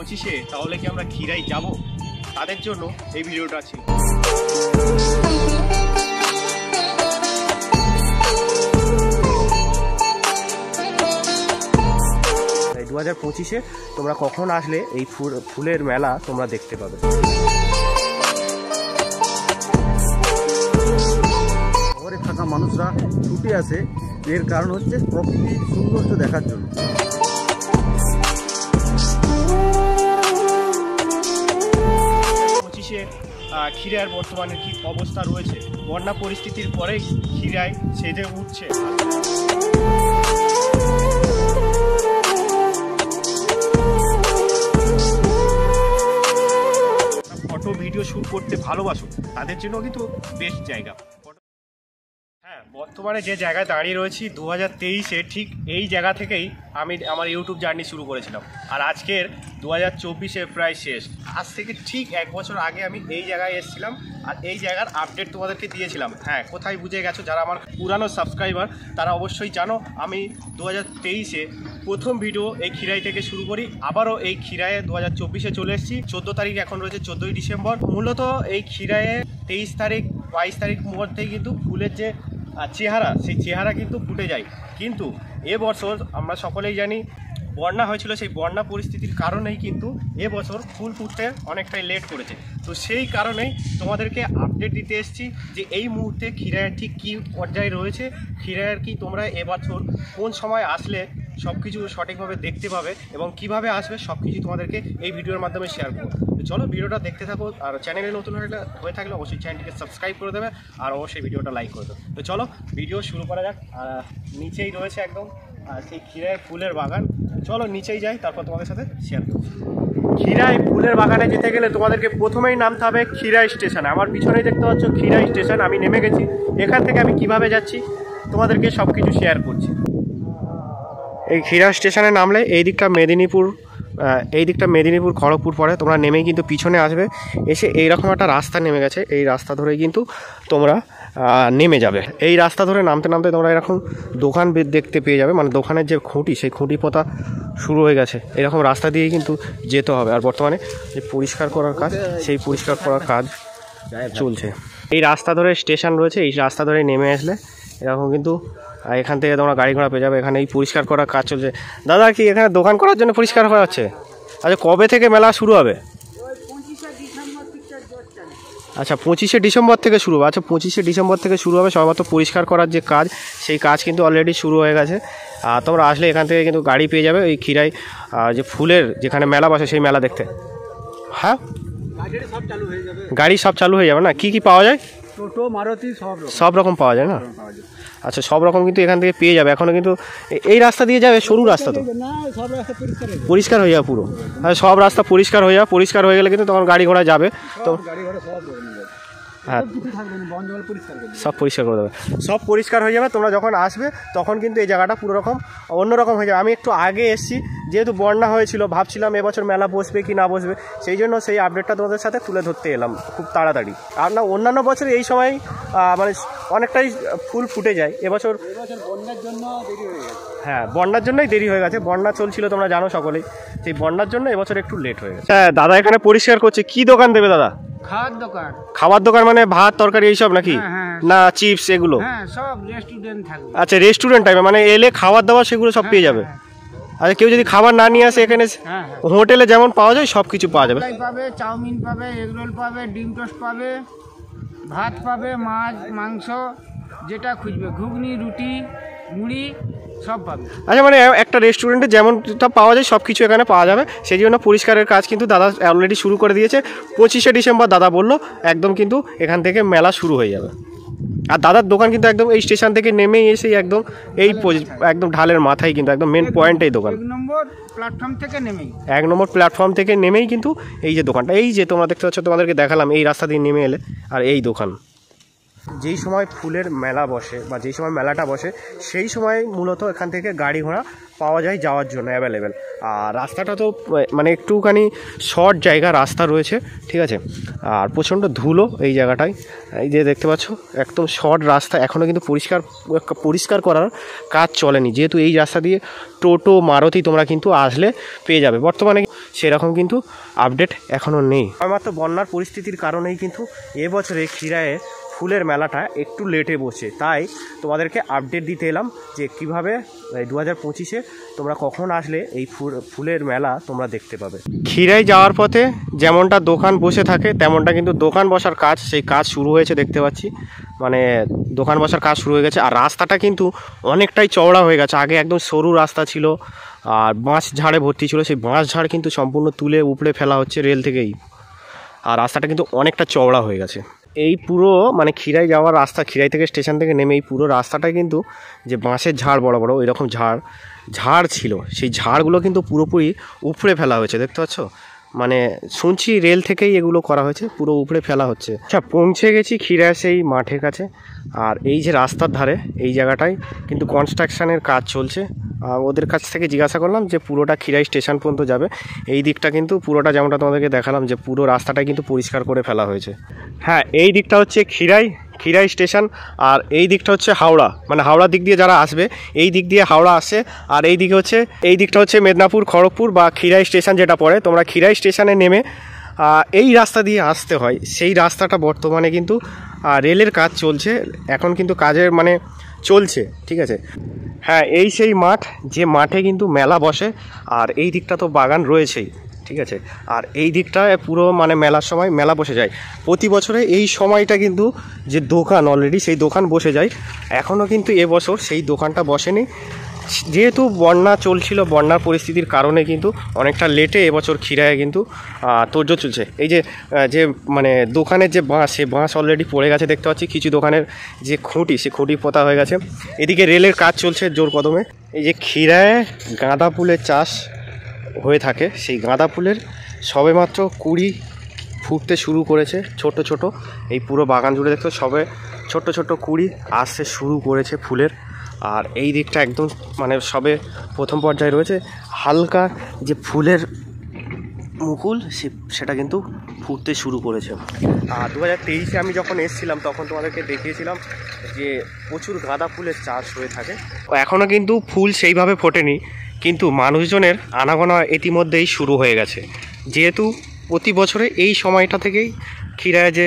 2025-এ তাহলে কি আমরা খিরাই যাব? তাদের জন্য এই ভিডিওটা ছিল। 2025-এ তোমরা কখন আসলে এই ফুলের মেলা তোমরা দেখতে পাবে। শহরে থাকা মানুষরা ছুটে আসে, এর কারণ হচ্ছে প্রকৃতির সৌন্দর্য দেখার জন্য। খিরাইয়ের বর্তমানে কি অবস্থা রয়েছে? বন্যা পরিস্থিতির পরে খিরাই সেজে উঠছে। ফটো ভিডিও শুট করতে ভালোবাসো তাদের জন্য কিন্তু বেস্ট জায়গা। হ্যাঁ, বর্তমানে যে জায়গায় দাঁড়িয়ে রয়েছি 2023-এ ঠিক এই জায়গা থেকেই আমি আমার ইউটিউব জার্নি শুরু করেছিলাম। আর আজকের 2024-এ প্রায় শেষ। আজ থেকে ঠিক 1 বছর আগে আমি এই জায়গায় এসেছিলাম আর এই জায়গার আপডেট তোমাদেরকে দিয়েছিলাম। হ্যাঁ, কোথায় বুঝে গেছো যারা আমার পুরানো সাবস্ক্রাইবার তারা অবশ্যই জানো আমি 2023-এ প্রথম ভিডিও এই খিরাই থেকে শুরু করি। আবারও এই খিরাইয়ে 2024-এ চলে এসেছি। 14 তারিখ এখন রয়েছে, 14ই ডিসেম্বর। মূলত এই খিরাইয়ে 23 তারিখ 22 তারিখ মধ্যেই কিন্তু ফুলের যে চেহারা, সেই চেহারা কিন্তু ফুটে যায়। কিন্তু এবছর আমরা সকলেই জানি বন্যা হয়েছিল, সেই বন্যা পরিস্থিতির কারণেই কিন্তু এবছর ফুল ফুটতে অনেকটাই লেট করেছে। তো সেই কারণেই তোমাদেরকে আপডেট দিতে এসেছি যে এই মুহূর্তে খিরাইয়ের ঠিক কী পর্যায়ে রয়েছে, খিরাইয়ের কি তোমরা এবছর কোন সময় আসলে সব কিছু সঠিকভাবে দেখতে পাবে এবং কিভাবে আসবে সব কিছু তোমাদেরকে এই ভিডিওর মাধ্যমে শেয়ার করবো। তো চলো ভিডিওটা দেখতে থাকো। আর চ্যানেলে নতুন হয়ে থাকলে অবশ্যই চ্যানেলটিকে সাবস্ক্রাইব করে দেবে আর অবশ্যই ভিডিওটা লাইক করে দেবে। তো চলো ভিডিও শুরু করা যাক। নিচেই রয়েছে একদম সেই খিরাই ফুলের বাগান। চলো নিচেই যাই, তারপর তোমাদের সাথে শেয়ার করবো। খিরাই ফুলের বাগানে যেতে গেলে তোমাদেরকে প্রথমেই নামতে হবে খিরাই স্টেশনে। আমার পিছনেই দেখতে পাচ্ছ খিরাই স্টেশন। আমি নেমে গেছি। এখান থেকে আমি কিভাবে যাচ্ছি তোমাদেরকে সব কিছু শেয়ার করছি। এই খিরাই স্টেশনে নামলে এই দিকটা মেদিনীপুর খড়গপুর পড়ে। তোমরা নেমেই কিন্তু পিছনে আসবে, এসে এইরকম একটা রাস্তা নেমে গেছে। এই রাস্তা ধরেই কিন্তু তোমরা নেমে যাবে। এই রাস্তা ধরে নামতে নামতে তোমরা এরকম দোকান দেখতে পেয়ে যাবে, মানে দোকানের যে খুঁটি সেই খুঁটি পোতা শুরু হয়ে গেছে। এরকম রাস্তা দিয়েই কিন্তু যেতে হবে। আর বর্তমানে যে পরিষ্কার করার কাজ, সেই পরিষ্কার করার কাজ চলছে। এই রাস্তা ধরে স্টেশন রয়েছে, এই রাস্তা ধরে নেমে আসলে এরকম কিন্তু এখান থেকে তোমরা গাড়ি ঘোড়া পেয়ে যাবে। এখানে এই পরিষ্কার করার কাজ চলছে। দাদা কি এখানে দোকান করার জন্য পরিষ্কার করা হচ্ছে? আচ্ছা, কবে থেকে মেলা শুরু হবে? আচ্ছা, 25শে ডিসেম্বর থেকে শুরু হবে। আচ্ছা, 25শে ডিসেম্বর থেকে শুরু হবে সবেমাত্র পরিষ্কার করার যে কাজ, সেই কাজ কিন্তু অলরেডি শুরু হয়ে গেছে। আর তোমরা আসলে এখান থেকে কিন্তু গাড়ি পেয়ে যাবে এই খিরাই যে ফুলের যেখানে মেলা বসে সেই মেলা দেখতে। হ্যাঁ, গাড়ি সব চালু হয়ে যাবে না? কি কি পাওয়া যায়? টোটো, মারুতি সব রকম পাওয়া যায় না? আচ্ছা, সব রকম কিন্তু এখান থেকে পেয়ে যাবে। এখনও কিন্তু এই রাস্তা দিয়ে যাবে, সরু রাস্তা তো পরিষ্কার হয়ে যাবে পুরো। সব রাস্তা পরিষ্কার হয়ে যাবে। পরিষ্কার হয়ে গেলে কিন্তু তখন গাড়ি ঘোড়া যাবে। তো হ্যাঁ, সব পরিষ্কার করে দেবে, সব পরিষ্কার হয়ে যাবে। তোমরা যখন আসবে তখন কিন্তু এই জায়গাটা পুরো রকম অন্যরকম হয়ে যাবে। আমি একটু আগে এসেছি, যেহেতু বন্যা হয়েছিল, ভাবছিলাম এবছর মেলা বসবে কি না বসবে, সেই জন্য সেই আপডেটটা তোমাদের সাথে তুলে ধরতে এলাম খুব তাড়াতাড়ি। আর না, অন্যান্য বছর এই সময় মানে অনেকটাই ফুল ফুটে যায়। এবছর বন্যার জন্য দেরি হয়ে গেছে। হ্যাঁ, বন্যার জন্যই দেরি হয়ে গেছে। বন্যা চলছিল তোমরা জানো সকলেই, সেই বন্যার জন্য এবছর একটু লেট হয়ে গেছে। হ্যাঁ, দাদা এখানে পরিষ্কার করছে। কি দোকান দেবে দাদা? খাওয়ার দোকান। খাবার দোকান মানে ভাত তরকারি এইসব নাকি? না চিপস এগুলো? হ্যাঁ, সব রেস্টুরেন্ট থাকবে। আচ্ছা, রেস্টুরেন্ট টাইপে, মানে এলে খাবার দাবার সেগুলো সব পেয়ে যাবে। আচ্ছা, কেউ যদি খাবার না নিয়ে আসে এখানে হোটেলে যেমন পাওয়া যায় সব কিছু পাওয়া যাবে। পাবে, চাউমিন পাবে, এগরোল পাবে, ডিম টোস্ট পাবে, ভাত পাবে, মাছ মাংস যেটা খুঁজবে, ঘুগনি, রুটি, মুড়ি সব পাবে। আচ্ছা, মানে একটা রেস্টুরেন্টে যেমনটা পাওয়া যায় সব কিছু এখানে পাওয়া যাবে। সেই জন্য পরিষ্কারের কাজ কিন্তু দাদা অলরেডি শুরু করে দিয়েছে। 25শে ডিসেম্বর দাদা বললো একদম কিন্তু এখান থেকে মেলা শুরু হয়ে যাবে। আর দাদার দোকান কিন্তু একদম এই স্টেশন থেকে নেমেই এসে একদম এই একদম ঢালের মাথায় কিন্তু একদম মেন পয়েন্টেই দোকান। 1 নম্বর প্ল্যাটফর্ম থেকে নেমেই 1 নম্বর প্ল্যাটফর্ম থেকে নেমেই কিন্তু এই যে দোকানটা, এই যে তোমরা দেখতে পাচ্ছ, তোমাদেরকে দেখালাম এই রাস্তা দিয়ে নেমে এলে, আর এই দোকান যেই সময় ফুলের মেলা বসে বা যেই সময় মেলাটা বসে সেই সময় মূলত এখান থেকে গাড়ি ঘোড়া পাওয়া যায় যাওয়ার জন্য অ্যাভেলেবেল। আর রাস্তাটা তো মানে একটুখানি শর্ট জায়গা রাস্তা রয়েছে, ঠিক আছে। আর প্রচণ্ড ধুলো এই জায়গাটায়, এই যে দেখতে পাচ্ছ একদম শর্ট রাস্তা, এখনও কিন্তু পরিষ্কার করার কাজ চলেনি, যেহেতু এই রাস্তা দিয়ে টোটো মারুতি তোমরা কিন্তু আসলে পেয়ে যাবে। বর্তমানে সেরকম কিন্তু আপডেট এখনও নেই, মাত্র বন্যার পরিস্থিতির কারণেই কিন্তু এবছরে খিরায়ে ফুলের মেলাটা একটু লেটে বসে, তাই তোমাদেরকে আপডেট দিতে এলাম যে কীভাবে 2025-এ তোমরা কখন আসলে এই ফুলের মেলা তোমরা দেখতে পাবে। খিরাই যাওয়ার পথে যেমনটা দোকান বসে থাকে তেমনটা কিন্তু দোকান বসার কাজ, সেই কাজ শুরু হয়েছে দেখতে পাচ্ছি, মানে দোকান বসার কাজ শুরু হয়ে গেছে। আর রাস্তাটা কিন্তু অনেকটাই চওড়া হয়ে গেছে, আগে একদম সরু রাস্তা ছিল আর বাঁশ ঝাড়ে ভর্তি ছিল, সেই বাঁশ ঝাড় কিন্তু সম্পূর্ণ তুলে উপড়ে ফেলা হচ্ছে রেল থেকেই, আর রাস্তাটা কিন্তু অনেকটা চওড়া হয়ে গেছে। এই পুরো মানে খিরাই যাওয়ার রাস্তা, খিরাই থেকে স্টেশন থেকে নেমে এই পুরো রাস্তাটা কিন্তু যে বাঁশের ঝাড় বড় বড় এরকম ঝাড় ছিল, সেই ঝাড়গুলো কিন্তু পুরোপুরি উপড়ে ফেলা হয়েছে দেখতে পাচ্ছ। মানে শুনছি রেল থেকেই এগুলো করা হয়েছে, পুরো উপড়ে ফেলা হচ্ছে। আচ্ছা, পৌঁছে গেছি খিরাই সেই মাঠের কাছে। আর এই যে রাস্তার ধারে এই জায়গাটায় কিন্তু কনস্ট্রাকশানের কাজ চলছে। ওদের কাছ থেকে জিজ্ঞাসা করলাম যে পুরোটা খিরাই স্টেশন পর্যন্ত যাবে, এই দিকটা কিন্তু পুরোটা যেমনটা তোমাদেরকে দেখালাম যে পুরো রাস্তাটা কিন্তু পরিষ্কার করে ফেলা হয়েছে। হ্যাঁ, এই দিকটা হচ্ছে খিরাই স্টেশন, আর এই দিকটা হচ্ছে হাওড়া, মানে হাওড়ার দিক দিয়ে যারা আসবে এই দিক দিয়ে হাওড়া আসে। আর এই দিকটা হচ্ছে মেদিনীপুর খড়গপুর বা খিরাই স্টেশন যেটা পড়ে, তোমরা খিরাই স্টেশনে নেমে এই রাস্তা দিয়ে আসতে হয়। সেই রাস্তাটা বর্তমানে কিন্তু রেলের কাজ চলছে, এখন কিন্তু কাজের মানে চলছে, ঠিক আছে। হ্যাঁ, এই সেই মাঠ যে মাঠে কিন্তু মেলা বসে, আর এই দিকটা তো বাগান রয়েছেই, ঠিক আছে। আর এই দিকটায় পুরো মানে মেলার সময় মেলা বসে যায় প্রতি বছরে। এই সময়টা কিন্তু যে দোকান অলরেডি সেই দোকান বসে যায়, এখনও কিন্তু এবছর সেই দোকানটা বসেনি, যেহেতু বন্যা চলছিল, বন্যার পরিস্থিতির কারণে কিন্তু অনেকটা লেটে এবছর খিরায়ে কিন্তু তোড়জোড় চলছে। এই যে মানে দোকানের যে বাঁশ, সে বাঁশ অলরেডি পড়ে গেছে দেখতে পাচ্ছি, কিছু দোকানের যে খুঁটি সে খুঁটি পোতা হয়ে গেছে। এদিকে রেলের কাজ চলছে জোর কদমে। এই যে খিরায়ে গাঁদা ফুলের চাষ হয়ে থাকে, সেই গাঁদা ফুলের সবেমাত্র কুড়ি ফুটতে শুরু করেছে, ছোট ছোট এই পুরো বাগান জুড়ে দেখতে সবে ছোট ছোট কুড়ি আসতে শুরু করেছে ফুলের। আর এই দিকটা একদম মানে সবে প্রথম পর্যায়ে রয়েছে, হালকা যে ফুলের মুকুল সেটা কিন্তু ফুটতে শুরু করেছে। আর 2023-এ আমি যখন এসেছিলাম তখন তোমাদেরকে দেখিয়েছিলাম যে প্রচুর গাঁদা ফুলের চাষ হয়ে থাকে। এখনও কিন্তু ফুল সেইভাবে ফোটেনি, কিন্তু মানুষজনের আনাগোনা ইতিমধ্যেই শুরু হয়ে গেছে, যেহেতু প্রতি বছরে এই সময়টা থেকেই খিরায়ে যে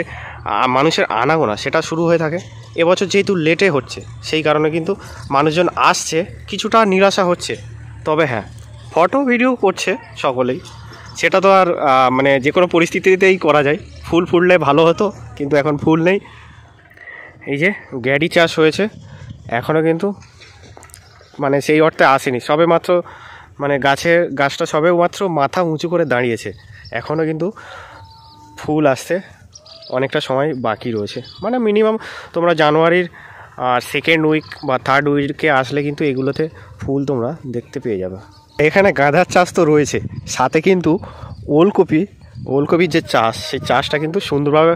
মানুষের আনাগোনা সেটা শুরু হয়ে থাকে। এবছর যেহেতু লেটে হচ্ছে সেই কারণে কিন্তু মানুষজন আসছে, কিছুটা নিরাশা হচ্ছে। তবে হ্যাঁ, ফটো ভিডিও করছে সকলেই, সেটা তো আর মানে যে কোনো পরিস্থিতিতেই করা যায়। ফুল ফুটলে ভালো হতো, কিন্তু এখন ফুল নেই। এই যে গ্যাডি চাষ হয়েছে, এখনও কিন্তু মানে সেই অর্থে আসেনি, সবে মাত্র মানে গাছটা সবে মাত্র মাথা উঁচু করে দাঁড়িয়েছে, এখনও কিন্তু ফুল আসতে অনেকটা সময় বাকি রয়েছে। মানে মিনিমাম তোমরা জানুয়ারির সেকেন্ড উইক বা থার্ড উইকে আসলে কিন্তু এগুলোতে ফুল তোমরা দেখতে পেয়ে যাবে। এখানে গাঁদার চাষ তো রয়েছে, সাথে কিন্তু ওলকপির যে চাষ, সেই চাষটা কিন্তু সুন্দরভাবে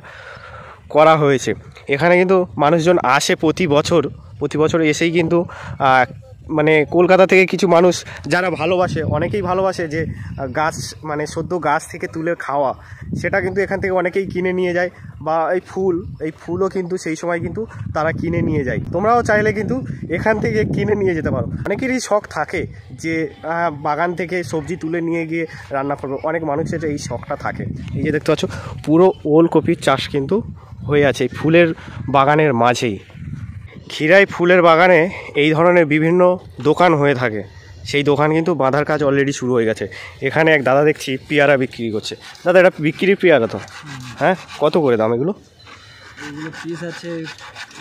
করা হয়েছে। এখানে কিন্তু মানুষজন আসে প্রতি বছর এসেই কিন্তু মানে কলকাতা থেকে কিছু মানুষ যারা ভালোবাসে, অনেকেই ভালোবাসে যে গাছ মানে সদ্য গাছ থেকে তুলে খাওয়া, সেটা কিন্তু এখান থেকে অনেকেই কিনে নিয়ে যায়। বা এই ফুলও কিন্তু সেই সময় কিন্তু তারা কিনে নিয়ে যায়। তোমরাও চাইলে কিন্তু এখান থেকে কিনে নিয়ে যেতে পারো। অনেকেরই শখ থাকে যে বাগান থেকে সবজি তুলে নিয়ে গিয়ে রান্না করবো, অনেক মানুষের এই শখটা থাকে। এই যে দেখতে পাচ্ছ পুরো ওলকপির চাষ কিন্তু হয়ে আছে ফুলের বাগানের মাঝেই। খিরাই ফুলের বাগানে এই ধরনের বিভিন্ন দোকান হয়ে থাকে, সেই দোকান কিন্তু বাঁধার কাজ অলরেডি শুরু হয়ে গেছে। এখানে এক দাদা দেখছি পেয়ারা বিক্রি করছে। দাদা, এটা বিক্রির পেয়ারা তো? হ্যাঁ, কত করে দাম এগুলো? পিস আছে,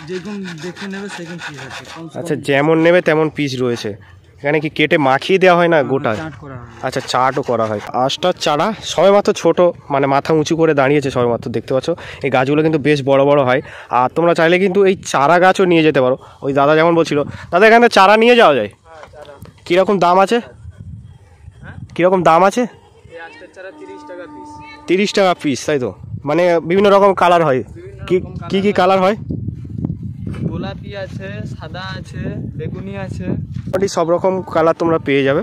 যেরকম দেখে নেবে সেরকম পিস আছে। আচ্ছা, যেমন নেবে তেমন পিস রয়েছে। এখানে কি কেটে মাখিয়ে দেওয়া হয় না গোটা? আচ্ছা, চাটও করা হয়। আঁশটার চারা সবেমাত্র ছোট, মানে মাথা উঁচু করে দাঁড়িয়েছে সবেমাত্র, দেখতে পাচ্ছ। এই গাছগুলো কিন্তু বেশ বড় বড় হয়। আর তোমরা চাইলে কিন্তু এই চারা গাছও নিয়ে যেতে পারো। ওই দাদা যেমন বলছিল, দাদা এখানে চারা নিয়ে যাওয়া যায়? কীরকম দাম আছে? কীরকম দাম আছে? 30 টাকা পিস, তাই তো? মানে বিভিন্ন রকম কালার হয়। কি কালার হয়? গোলাপি আছে, সাদা আছে, বেগুনি আছে, মোটামুটি সব রকম কালার তোমরা পেয়ে যাবে।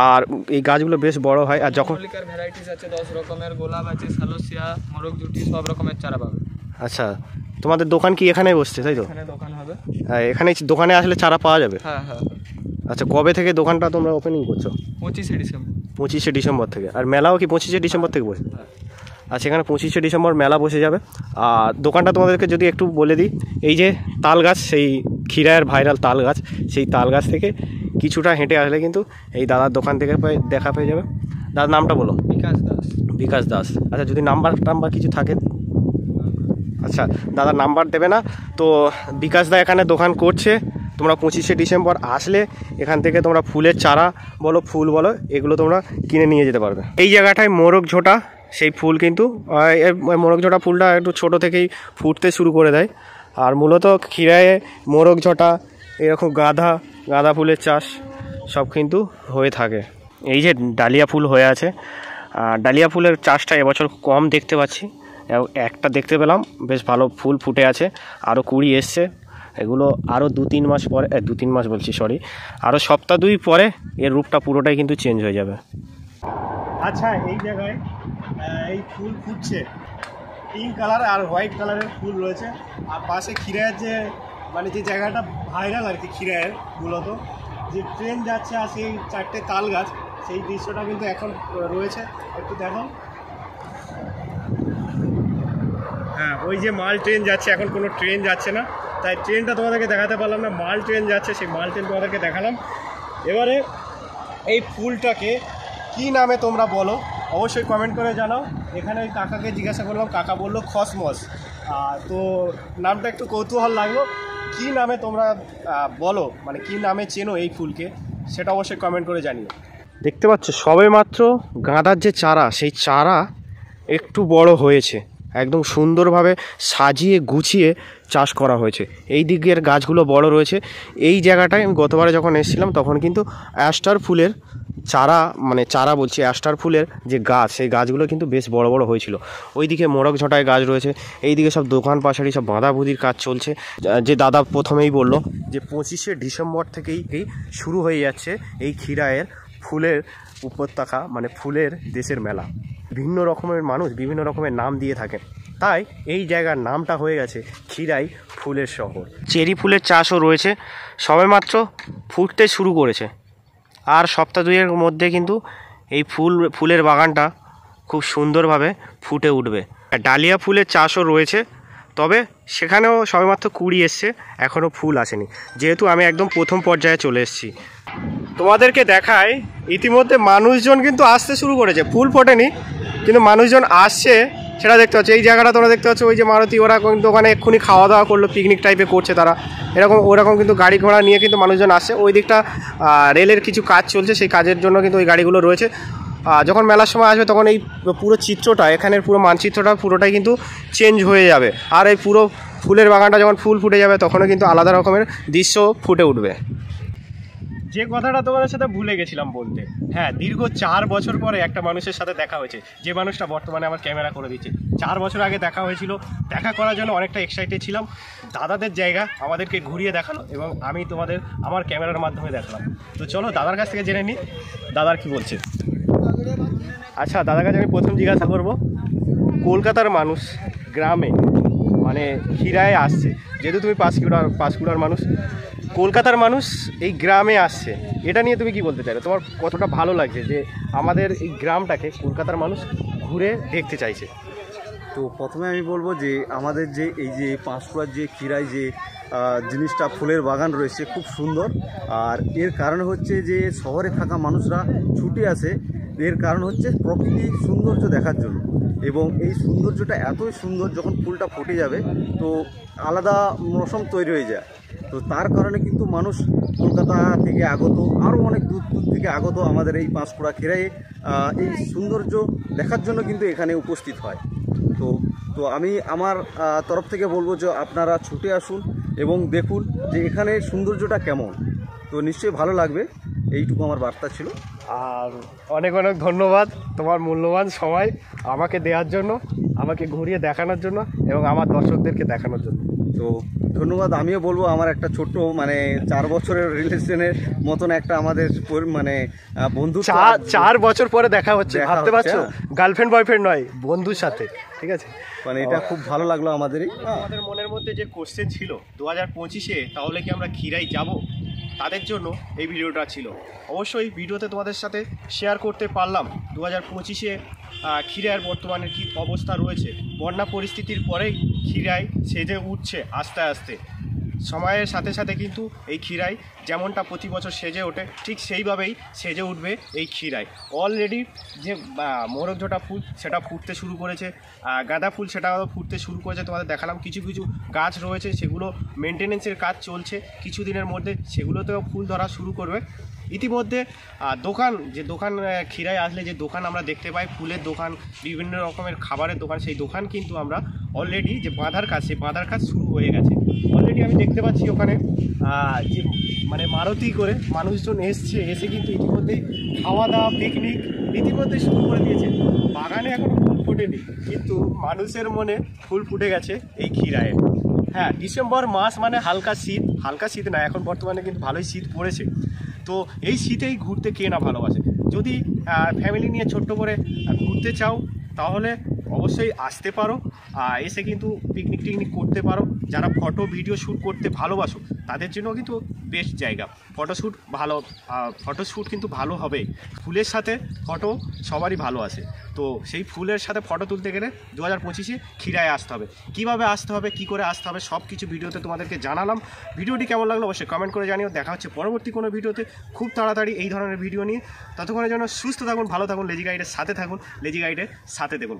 আর এই গাছগুলো বেশ বড় হয়। আর যখন মল্লিকার ভ্যারাইটিস আছে 10 রকমের, গোলাপ আছে, সালোসিয়া, মোরগ জুটি, সব রকমের চারা পাবে। আচ্ছা, তোমাদের দোকান কি এখানেই বসছে তাই তো? এখানে দোকান হবে। হ্যাঁ, এখানে দোকানে আসলে চারা পাওয়া যাবে? হ্যাঁ হ্যাঁ। আচ্ছা, কবে থেকে দোকানটা তোমরা ওপেনিং করছো? 25শে ডিসেম্বর। 25শে ডিসেম্বর থেকে। আর মেলাও কি 25শে ডিসেম্বর থেকে বসে? আচ্ছা, এখানে 25শে ডিসেম্বর মেলা বসে যাবে। আর দোকানটা তোমাদেরকে যদি একটু বলে দিই, এই যে তাল গাছ, সেই ক্ষীরায়ের ভাইরাল তাল গাছ, সেই তাল গাছ থেকে কিছুটা হেঁটে আসলে কিন্তু এই দাদার দোকান থেকে দেখা পেয়ে যাবে। দাদার নামটা বলো। বিকাশ দাস। বিকাশ দাস। আচ্ছা, যদি নাম্বার কিছু থাকে? আচ্ছা, দাদার নাম্বার দেবে না তো? বিকাশ দা এখানে দোকান করছে। তোমরা 25শে ডিসেম্বর আসলে এখান থেকে তোমরা ফুলের চারা বলো, ফুল বলো, এগুলো তোমরা কিনে নিয়ে যেতে পারবে। এই জায়গাটায় মোরগ ঝোঁটা, সেই ফুল কিন্তু মোরগ ঝোঁটা ফুলটা একটু ছোট থেকেই ফুটতে শুরু করে দেয়। আর মূলত ক্ষীরায়ে মোরগ ঝোঁটা, এরকম গাঁদা ফুলের চাষ সব কিন্তু হয়ে থাকে। এই যে ডালিয়া ফুল হয়ে আছে, ডালিয়া ফুলের চাষটা এবছর কম দেখতে পাচ্ছি। একটা দেখতে পেলাম, বেশ ভালো ফুল ফুটে আছে, আরও কুড়ি এসছে। এগুলো আরও 2-3 মাস পরে, 2-3 মাস বলছি সরি, আরও সপ্তাহ 2 পরে এর রূপটা পুরোটাই কিন্তু চেঞ্জ হয়ে যাবে। আচ্ছা, এই জায়গায় এই ফুল ফুটছে, পিঙ্ক কালার আর হোয়াইট কালারের ফুল রয়েছে। আর পাশে ক্ষীরায়ের যে যে জায়গাটা ভাইরাল আর কি, ক্ষীরায়ের মূলত যে ট্রেন যাচ্ছে আর সেই 4টে তাল গাছ, সেই দৃশ্যটা কিন্তু এখন রয়েছে। একটু দেখো। হ্যাঁ, ওই যে মাল ট্রেন যাচ্ছে, এখন কোনো ট্রেন যাচ্ছে না, তাই ট্রেনটা তোমাদেরকে দেখাতে পারলাম না। মাল ট্রেন যাচ্ছে, সেই মাল ট্রেন তোমাদেরকে দেখালাম। এবারে এই ফুলটাকে কি নামে তোমরা বলো অবশ্যই কমেন্ট করে জানাও। এখানে ওই কাকাকে জিজ্ঞাসা করলাম, কাকা বললো কসমস। তো নামটা একটু কৌতূহল লাগলো। কি নামে তোমরা বলো, কি নামে চেনো এই ফুলকে, সেটা অবশ্যই কমেন্ট করে জানিও। দেখতে পাচ্ছ সবে মাত্র গাঁদার যে চারা, সেই চারা একটু বড় হয়েছে, একদম সুন্দরভাবে সাজিয়ে গুছিয়ে চাষ করা হয়েছে। এই দিকের গাছগুলো বড় রয়েছে। এই জায়গাটায় আমি গতবারে যখন এসেছিলাম তখন কিন্তু অ্যাস্টার ফুলের চারা বলছি, অ্যাস্টার ফুলের যে গাছ, সেই গাছগুলো কিন্তু বেশ বড় বড় হয়েছিল। ওইদিকে মোরগ ঝোঁটায় গাছ রয়েছে, এইদিকে সব দোকান পাশারি সব বাঁধাবুধির কাজ চলছে। যে দাদা প্রথমেই বলল যে 25শে ডিসেম্বর থেকেই শুরু হয়ে যাচ্ছে এই ক্ষীরায়ের ফুলের উপত্যকা, ফুলের দেশের মেলা। ভিন্ন রকমের মানুষ বিভিন্ন রকমের নাম দিয়ে থাকে, তাই এই জায়গার নামটা হয়ে গেছে ক্ষীরাই ফুলের শহর। চেরি ফুলের চাষও রয়েছে, সবেমাত্র ফুটতে শুরু করেছে। আর সপ্তাহ 2-এর মধ্যে কিন্তু এই ফুলের বাগানটা খুব সুন্দরভাবে ফুটে উঠবে। ডালিয়া ফুলের চাষও রয়েছে, তবে সেখানেও সবেমাত্র কুড়ি এসছে, এখনও ফুল আসেনি। যেহেতু আমি একদম প্রথম পর্যায়ে চলে এসেছি, তোমাদেরকে দেখায় ইতিমধ্যে মানুষজন কিন্তু আসতে শুরু করেছে। ফুল ফোটেনি কিন্তু মানুষজন আসছে, সেটা দেখতে পাচ্ছ। এই জায়গাটা তোমরা দেখতে পাচ্ছ, ওই যে মারুতি, ওরা দোকানে এক্ষুনি খাওয়া দাওয়া করলো, পিকনিক টাইপে করছে তারা। ওরকম কিন্তু গাড়ি ঘোড়া নিয়ে কিন্তু মানুষজন আসছে। ওই দিকটা রেলের কিছু কাজ চলছে, সেই কাজের জন্য কিন্তু ওই গাড়িগুলো রয়েছে। যখন মেলার সময় আসবে তখন এই পুরো চিত্রটা, এখানের পুরো মানচিত্রটা পুরোটাই কিন্তু চেঞ্জ হয়ে যাবে। আর এই পুরো ফুলের বাগানটা যখন ফুল ফুটে যাবে তখনও কিন্তু আলাদা রকমের দৃশ্য ফুটে উঠবে। যে কথাটা তোমাদের সাথে ভুলে গেছিলাম বলতে, হ্যাঁ, দীর্ঘ 4 বছর পরে একটা মানুষের সাথে দেখা হয়েছে, যে মানুষটা বর্তমানে আমার ক্যামেরা করে দিচ্ছে। 4 বছর আগে দেখা হয়েছিল, দেখা করার জন্য অনেকটা এক্সাইটেড ছিলাম। দাদাদের জায়গা আমাদেরকে ঘুরিয়ে দেখালো এবং আমি তোমাদের আমার ক্যামেরার মাধ্যমে দেখালাম। তো চলো দাদার কাছ থেকে জেনে নিই দাদার কি বলছে। আচ্ছা, দাদার কাছে আমি প্রথম জিজ্ঞাসা করবো, কলকাতার মানুষ গ্রামে ক্ষীরায়ে আসছে, যেহেতু তুমি পাঁশকুড়ার মানুষ, কলকাতার মানুষ এই গ্রামে আসছে, এটা নিয়ে তুমি কি বলতে চাইছো? তোমার কতটা ভালো লাগছে যে আমাদের এই গ্রামটাকে কলকাতার মানুষ ঘুরে দেখতে চাইছে? তো প্রথমে আমি বলবো যে আমাদের যে এই যে পাঁশকুড়ার যে ক্ষীরায় যে জিনিসটা, ফুলের বাগান রয়েছে, খুব সুন্দর। আর এর কারণ হচ্ছে যে শহরে থাকা মানুষরা ছুটে আসে, এর কারণ হচ্ছে প্রকৃতির সৌন্দর্য দেখার জন্য। এবং এই সৌন্দর্যটা এতই সুন্দর, যখন ফুলটা ফুটে যাবে তো আলাদা মৌসুম তৈরি হয়ে যায়। তো তার কারণে কিন্তু মানুষ কলকাতা থেকে আগত, আরও অনেক দূর দূর থেকে আগত আমাদের এই পাঁশকুড়া ক্ষীরায়ে এই সৌন্দর্য দেখার জন্য কিন্তু এখানে উপস্থিত হয়। তো আমি আমার তরফ থেকে বলবো যে আপনারা ছুটে আসুন এবং দেখুন যে এখানে সৌন্দর্যটা কেমন। তো নিশ্চয়ই ভালো লাগবে, এইটুকু আমার বার্তা ছিল। আর অনেক অনেক ধন্যবাদ তোমার মূল্যবান সময় আমাকে দেওয়ার জন্য, আমাকে ঘুরিয়ে দেখানোর জন্য এবং আমার দর্শকদেরকে দেখানোর জন্য। তো ধন্যবাদ। আমিও বলবো আমার একটা ছোট্ট মানে 4 বছরের রিলেশনের মতন একটা আমাদের মানে বন্ধু 4 বছর পরে দেখা হচ্ছে, দেখা ভাবতে হচ্ছে, পারছো? গার্লফ্রেন্ড বয়ফ্রেন্ড নয়, বন্ধুর সাথে, ঠিক আছে? মানে এটা খুব ভালো লাগলো আমাদেরই। আমাদের মনের মধ্যে যে কোশ্চেন ছিল 2025-এ তাহলে কি আমরা খিরাই যাব, তাদের জন্য এই ভিডিওটা ছিল। অবশ্যই ভিডিওতে তোমাদের সাথে শেয়ার করতে পারলাম 2025-এ খিরাইয়ের বর্তমানে কী অবস্থা রয়েছে। বন্যা পরিস্থিতির পরেই খিরাই সেজে উঠছে আস্তে আস্তে। সময়ের সাথে সাথে কিন্তু এই খিরাই যেমনটা প্রতি বছর সেজে ওঠে, ঠিক সেইভাবেই সেজে উঠবে এই খিরাই। অলরেডি যে মোরগঝোটা ফুল সেটা ফুটতে শুরু করেছে, গাঁদা ফুল সেটাও ফুটতে শুরু করেছে, তোমাদের দেখালাম। কিছু কিছু গাছ রয়েছে সেগুলো মেনটেনেন্সের কাজ চলছে, কিছুদিনের মধ্যে সেগুলোতেও ফুল ধরা শুরু করবে। ইতিমধ্যে দোকান খিরাই আসলে যে দোকান আমরা দেখতে পাই, ফুলের দোকান, বিভিন্ন রকমের খাবারের দোকান, সেই দোকান কিন্তু আমরা অলরেডি যে বাঁধার কাজ, সেই বাঁধার কাজ শুরু হয়ে গেছে। অলরেডি আমি দেখতে পাচ্ছি ওখানে যে মানে মারুতি করে মানুষজন এসে কিন্তু ইতিমধ্যেই খাওয়া দাওয়া, পিকনিক ইতিমধ্যে শুরু করে দিয়েছে। বাগানে এখনো ফুল ফোটেনি, কিন্তু মানুষের মনে ফুল ফুটে গেছে এই খিরায়ে। হ্যাঁ, ডিসেম্বর মাস মানে হালকা শীত না, এখন বর্তমানে কিন্তু ভালোই শীত পড়েছে। তো এই শীতেই ঘুরতে কে না ভালোবাসে। যদি ফ্যামিলি নিয়ে ছোট্ট করে ঘুরতে চাও তাহলে অবশ্যই আসতে পারো, এসে কিন্তু পিকনিক টিকনিক করতে পারো। যারা ফটো ভিডিও শ্যুট করতে ভালোবাসো তাদের জন্য কিন্তু বেস্ট জায়গা। ফটোশ্যুট কিন্তু ভালো হবে। ফুলের সাথে ফটো সবারই ভালো আসে। তো সেই ফুলের সাথে ফটো তুলতে গেলে 2025-এ খিরায় আসতে হবে। কীভাবে আসতে হবে, কী করে আসতে হবে, সব কিছু ভিডিওতে তোমাদেরকে জানালাম। ভিডিওটি কেমন লাগলো অবশ্যই কমেন্ট করে জানিও। দেখা হচ্ছে পরবর্তী কোনো ভিডিওতে খুব তাড়াতাড়ি এই ধরনের ভিডিও নিয়ে। ততক্ষণের জন্য সুস্থ থাকুন, ভালো থাকুন, লেজি গাইডের সাথে থাকুন, লেজি গাইডের সাথে দেখুন।